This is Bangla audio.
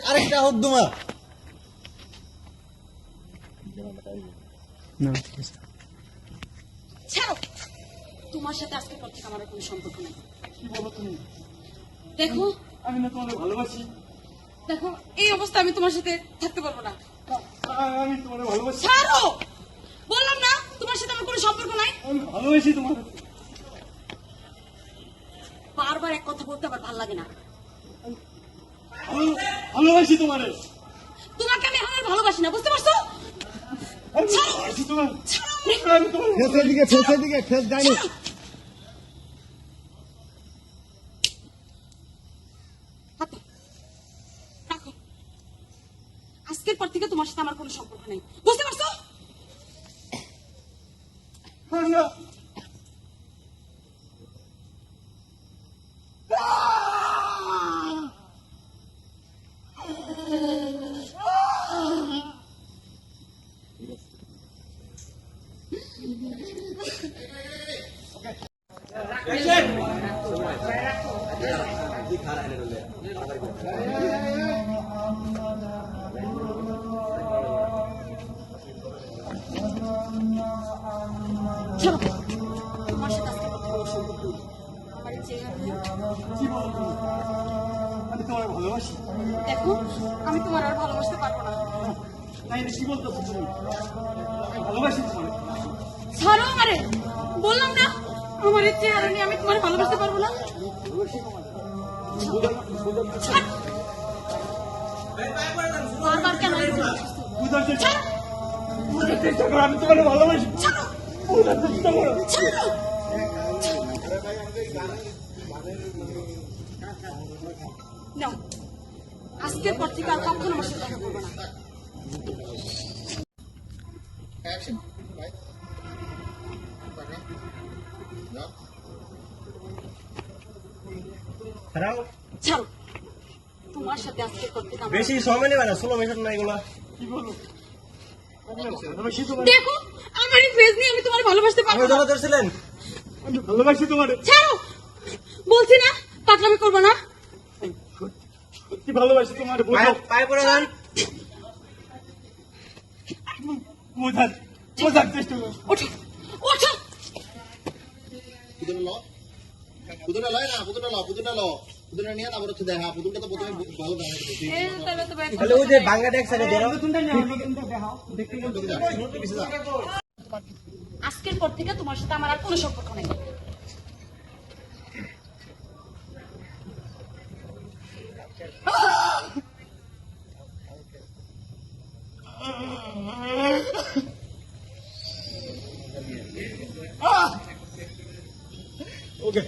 আরেকটা হদ্দুমা না ছাড়ো, তোমার সাথে আজকের পর থেকে আমার কোনো সম্পর্ক নাই। কি বলো তুমি? দেখো আমি না তোমাকে ভালোবাসি। দেখো এই অবস্থা আমি তোমার সাথে থাকতে পারবো না। আমি তোমাকে ভালোবাসি। ছাড়ো, বললাম না তোমার সাথে আমার কোনো সম্পর্ক নাই। আমি ভালোবাসি তোমাকে। বারবার এক কথা বলতে আবার ভালো লাগে না। ভালোবাসি তোমারে। তোমাকে আমি আমার ভালোবাসি না, বুঝতে পারছো? ভালোবাসি তোমার। আমি তোমার ফেসের দিকে ফেস যায়নি। হাতে রাখো। আজকের পর থেকে তোমার সাথে আমার কোনো সম্পর্ক নেই, বুঝতে পারছো? না চলো, তোমার সাথে আজকের পর থেকে কোনো সম্পর্ক নেই। আমার এই চেহারা নিয়ে কি বলো তুমি? আমি তোমার ভালোবাসি। দেখো আমি তোমার আর ভালোবাসতে পারবো না। তাই না, কি বলতেছো তুমি? আমি ভালোবাসি তোমার। ছাড়ো আমারে, বললাম না আমার এই চেহারা নিয়ে আমি তোমার ভালোবাসতে পারবো না। ছাড়। বারবার কেন এরকম করছিস তুই? বুঝার চেষ্টা ছাড়, বুঝার চেষ্টা করো, আমি তোমার ভালোবাসি। ছাড়ো, বুঝার চেষ্টা করো। ছাড়ো। নাও, আজকের পর থেকে আর কখনো আমার সাথে দেখা করবো না। ছাড়ো, তোমার সাথে আজকের পর থেকে আমার- বেশি সময় নেবে না, স্লো মেশন না এগুলা। কি বলো? আমি ভালোবাসি তোমার। দেখো আমার এই ফেস নিয়ে আমি তোমার ভালোবাসতে পারবো আপনি না। ধরা ধরছিলেন? আমি ভালোবাসি তোমার। ছাড়ো, বলছি না পাগলামি করবো না। সত্যি ভালোবাসি তোমার। পায়ে পড়ে যান। বোঝার চেষ্টা করো। ওঠো, ওঠো। পুতুলটা লয় না, পুতুলটা নিয়ে তারপর হচ্ছে দেখা। পুতুলটা তো প্রথমে ভালো দেখা যাবে। এই তাহলে তো ব্যাগ- তাহলে ওই যে বাংলাদেশ সাইডে দেন। আজকের পর থেকে তোমার সাথে আমার আর কোনো সম্পর্ক নেই। ওকে।